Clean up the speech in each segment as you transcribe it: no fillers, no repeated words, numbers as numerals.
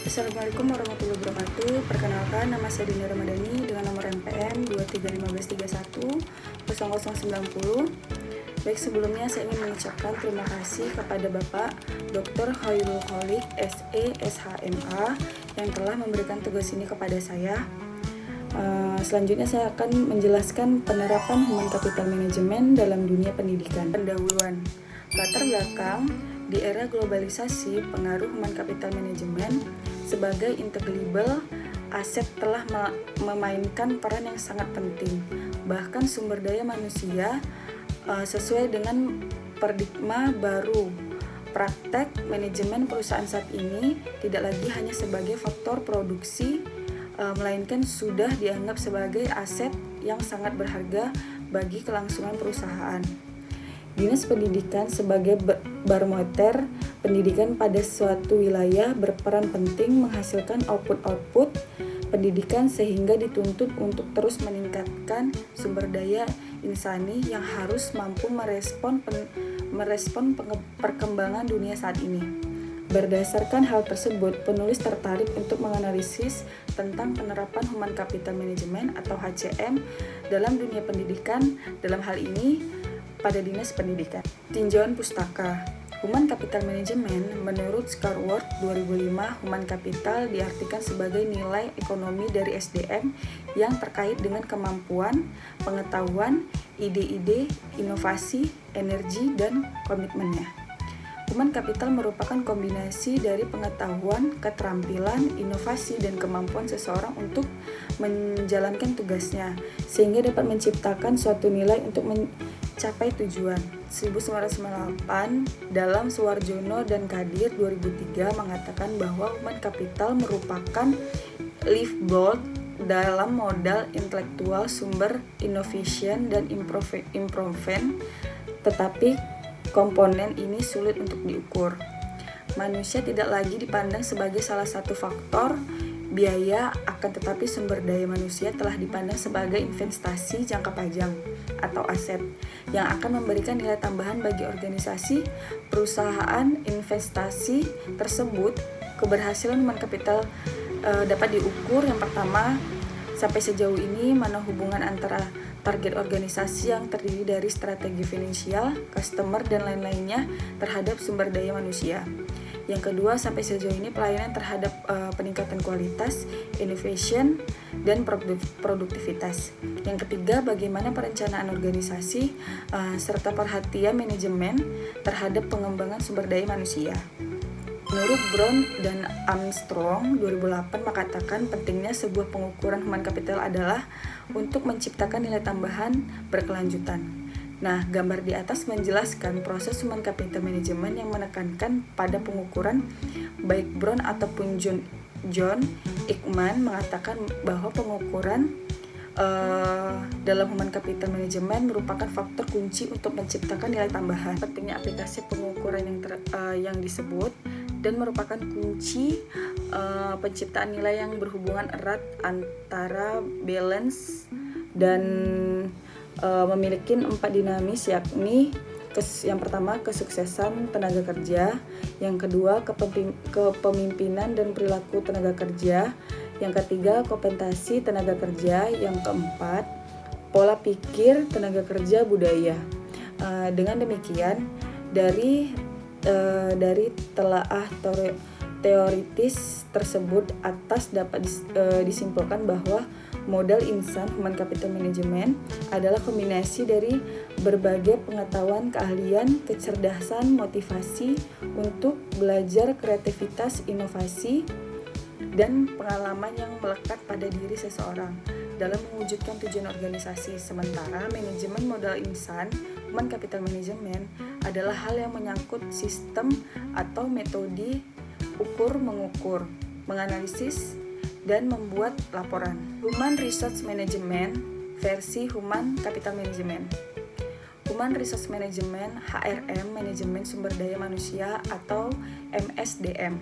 Assalamualaikum warahmatullahi wabarakatuh. Perkenalkan, nama saya Dini Ramadhani dengan nomor NPM 231531 Baik, sebelumnya saya ingin mengucapkan terima kasih kepada Bapak Dr. Khairul Kholik, SE, SHMA yang telah memberikan tugas ini kepada saya. Selanjutnya saya akan menjelaskan penerapan Human Capital Management dalam dunia pendidikan. Pendahuluan, latar belakang. Di era globalisasi, pengaruh Human Capital Management sebagai intangible aset telah memainkan peran yang sangat penting. Bahkan sumber daya manusia sesuai dengan paradigma baru. Praktek manajemen perusahaan saat ini tidak lagi hanya sebagai faktor produksi, melainkan sudah dianggap sebagai aset yang sangat berharga bagi kelangsungan perusahaan. Dinas Pendidikan sebagai barometer pendidikan pada suatu wilayah berperan penting menghasilkan output pendidikan sehingga dituntut untuk terus meningkatkan sumber daya insani yang harus mampu merespon perkembangan dunia saat ini. Berdasarkan hal tersebut, penulis tertarik untuk menganalisis tentang penerapan Human Capital Management atau HCM dalam dunia pendidikan, dalam hal ini pada Dinas Pendidikan. Tinjauan pustaka. Human Capital Management menurut Scarworth 2005, Human Capital diartikan sebagai nilai ekonomi dari SDM yang terkait dengan kemampuan, pengetahuan, ide-ide, inovasi, energi, dan komitmennya. Human Capital merupakan kombinasi dari pengetahuan, keterampilan, inovasi, dan kemampuan seseorang untuk menjalankan tugasnya, sehingga dapat menciptakan suatu nilai untuk mencapai tujuan. 1998 dalam Suwarjono dan Kadir 2003 mengatakan bahwa Human Capital merupakan lifeblood dalam modal intelektual, sumber innovation dan improvement, tetapi komponen ini sulit untuk diukur. Manusia tidak lagi dipandang sebagai salah satu faktor biaya, akan tetapi sumber daya manusia telah dipandang sebagai investasi jangka panjang atau aset yang akan memberikan nilai tambahan bagi organisasi. Perusahaan investasi tersebut, keberhasilan Human Capital dapat diukur. Yang pertama, sampai sejauh ini mana hubungan antara target organisasi yang terdiri dari strategi finansial, customer, dan lain-lainnya terhadap sumber daya manusia. Yang kedua, sampai sejauh ini pelayanan terhadap peningkatan kualitas, innovation, dan produktivitas. Yang ketiga, bagaimana perencanaan organisasi serta perhatian manajemen terhadap pengembangan sumber daya manusia. Menurut Brown dan Armstrong 2008 mengatakan pentingnya sebuah pengukuran Human Capital adalah untuk menciptakan nilai tambahan berkelanjutan. Nah, gambar di atas menjelaskan proses Human Capital Management yang menekankan pada pengukuran. Baik Brown ataupun John Eijkman mengatakan bahwa pengukuran dalam Human Capital Management merupakan faktor kunci untuk menciptakan nilai tambahan. Pentingnya aplikasi pengukuran yang disebut dan merupakan kunci penciptaan nilai yang berhubungan erat antara balance dan memiliki 4 dinamis, yakni yang pertama kesuksesan tenaga kerja, yang kedua kepemimpinan dan perilaku tenaga kerja, yang ketiga kompensasi tenaga kerja, yang keempat pola pikir tenaga kerja budaya. Dengan demikian dari telaah teoritis tersebut atas dapat disimpulkan bahwa modal insan Human Capital Management adalah kombinasi dari berbagai pengetahuan, keahlian, kecerdasan, motivasi untuk belajar, kreativitas, inovasi, dan pengalaman yang melekat pada diri seseorang dalam mewujudkan tujuan organisasi. Sementara manajemen modal insan Human Capital Management adalah hal yang menyangkut sistem atau metode ukur, mengukur, menganalisis, dan membuat laporan. Human Resource Management versi Human Capital Management. Human Resource Management (HRM), manajemen sumber daya manusia atau MSDM.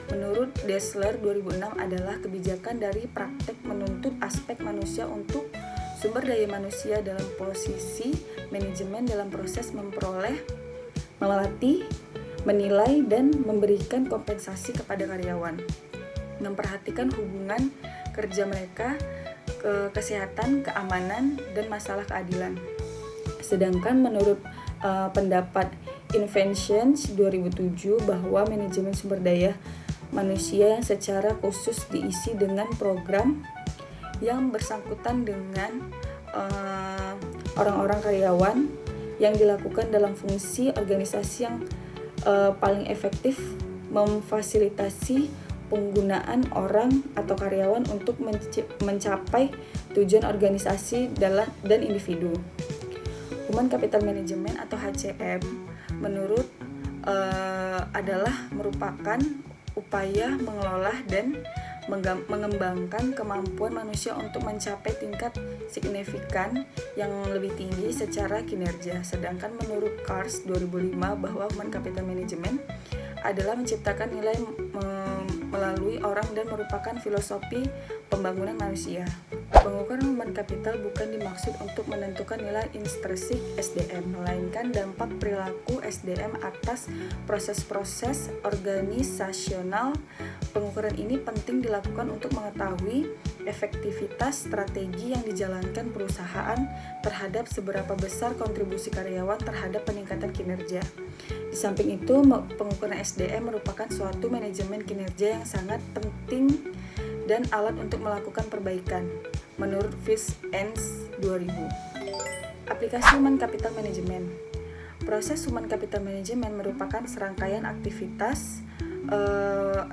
Menurut Dessler 2006 adalah kebijakan dari praktek menuntut aspek manusia untuk sumber daya manusia dalam posisi manajemen dalam proses memperoleh, melatih, menilai, dan memberikan kompensasi kepada karyawan. memperhatikan hubungan kerja mereka, kesehatan, keamanan, dan masalah keadilan. Sedangkan menurut pendapat Inventions 2007 bahwa manajemen sumber daya manusia yang secara khusus diisi dengan program yang bersangkutan dengan orang-orang karyawan yang dilakukan dalam fungsi organisasi yang paling efektif memfasilitasi penggunaan orang atau karyawan untuk mencapai tujuan organisasi dan individu. Human Capital Management atau HCM menurut adalah merupakan upaya mengelola dan mengembangkan kemampuan manusia untuk mencapai tingkat signifikan yang lebih tinggi secara kinerja. Sedangkan menurut Kars 2005 bahwa Human Capital Management adalah menciptakan nilai melalui orang dan merupakan filosofi pembangunan manusia. Pengukuran human capital bukan dimaksud untuk menentukan nilai intrinsik SDM, melainkan dampak perilaku SDM atas proses-proses organisasional. Pengukuran ini penting dilakukan untuk mengetahui efektivitas strategi yang dijalankan perusahaan terhadap seberapa besar kontribusi karyawan terhadap peningkatan kinerja. Di samping itu, pengukuran SDM merupakan suatu manajemen kinerja yang sangat penting dan alat untuk melakukan perbaikan. Menurut Fish and 2000. Aplikasi Human Capital Management. Proses Human Capital Management merupakan serangkaian aktivitas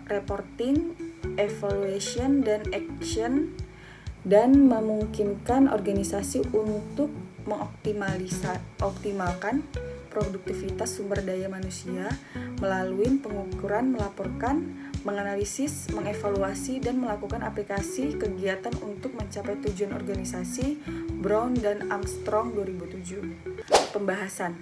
reporting, evaluation, dan action dan memungkinkan organisasi untuk mengoptimalkan produktivitas sumber daya manusia melalui pengukuran, melaporkan, menganalisis, mengevaluasi, dan melakukan aplikasi kegiatan untuk mencapai tujuan organisasi. Brown dan Armstrong 2007. Pembahasan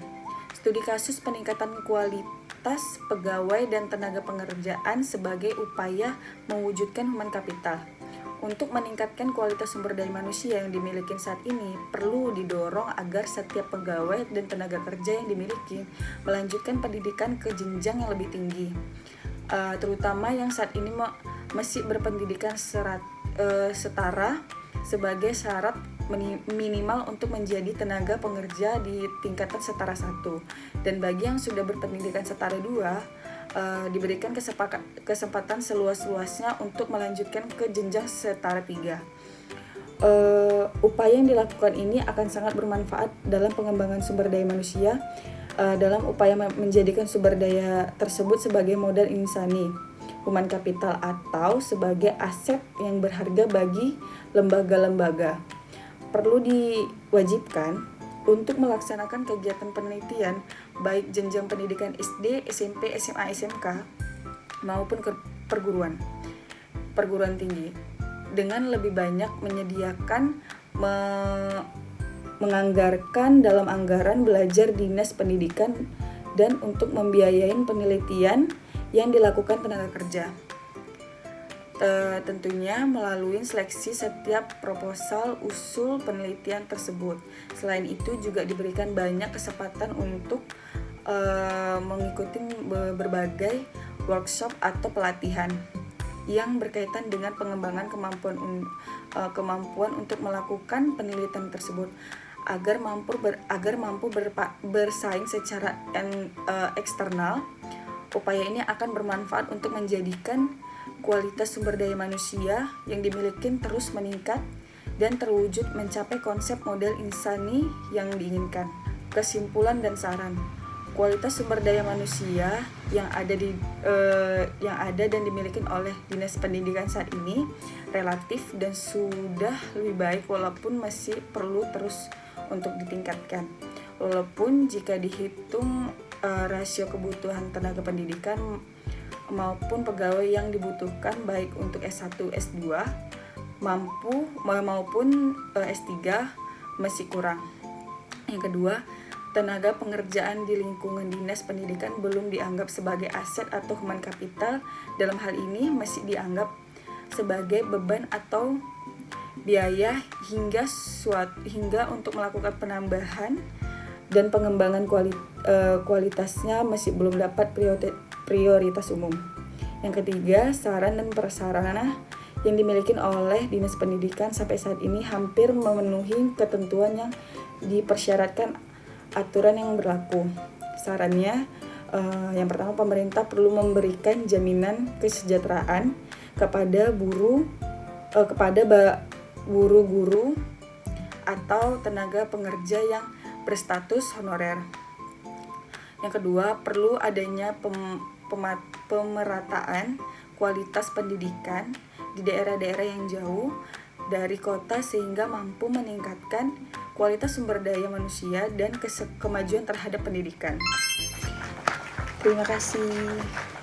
studi kasus peningkatan kualitas pegawai dan tenaga pengerjaan sebagai upaya mewujudkan human capital. Untuk meningkatkan kualitas sumber daya manusia yang dimiliki saat ini, perlu didorong agar setiap pegawai dan tenaga kerja yang dimiliki melanjutkan pendidikan ke jenjang yang lebih tinggi, terutama yang saat ini masih berpendidikan setara sebagai syarat minimal untuk menjadi tenaga pengerja di tingkatan setara 1, dan bagi yang sudah berpendidikan setara 2 diberikan kesempatan seluas-luasnya untuk melanjutkan ke jenjang setara 3. Upaya yang dilakukan ini akan sangat bermanfaat dalam pengembangan sumber daya manusia, dalam upaya menjadikan sumber daya tersebut sebagai modal insani, human capital, atau sebagai aset yang berharga bagi lembaga-lembaga. Perlu diwajibkan untuk melaksanakan kegiatan penelitian baik jenjang pendidikan SD, SMP, SMA, SMK maupun ke perguruan tinggi dengan lebih banyak menyediakan menganggarkan dalam anggaran belajar dinas pendidikan dan untuk membiayai penelitian yang dilakukan tenaga kerja. Tentunya melalui seleksi setiap proposal usul penelitian tersebut. Selain itu juga diberikan banyak kesempatan untuk mengikuti berbagai workshop atau pelatihan yang berkaitan dengan pengembangan kemampuan untuk melakukan penelitian tersebut agar mampu bersaing secara eksternal. Upaya ini akan bermanfaat untuk menjadikan kualitas sumber daya manusia yang dimiliki terus meningkat dan terwujud mencapai konsep model insani yang diinginkan. Kesimpulan dan saran. Kualitas sumber daya manusia yang ada dan dimiliki oleh Dinas Pendidikan saat ini relatif dan sudah lebih baik, walaupun masih perlu terus untuk ditingkatkan. Walaupun jika dihitung rasio kebutuhan tenaga pendidikan maupun pegawai yang dibutuhkan baik untuk S1, S2 maupun S3 masih kurang. Yang kedua, tenaga pengerjaan di lingkungan dinas pendidikan belum dianggap sebagai aset atau human capital. Dalam hal ini masih dianggap sebagai beban atau biaya hingga untuk melakukan penambahan dan pengembangan kualitasnya masih belum dapat prioritas umum. Yang ketiga, saran dan prasarana yang dimiliki oleh Dinas Pendidikan sampai saat ini hampir memenuhi ketentuan yang dipersyaratkan aturan yang berlaku. Sarannya, yang pertama, pemerintah perlu memberikan jaminan kesejahteraan kepada guru atau tenaga pengerja yang berstatus honorer. Yang kedua, perlu adanya pemerataan kualitas pendidikan di daerah-daerah yang jauh dari kota sehingga mampu meningkatkan kualitas sumber daya manusia dan kemajuan terhadap pendidikan. Terima kasih.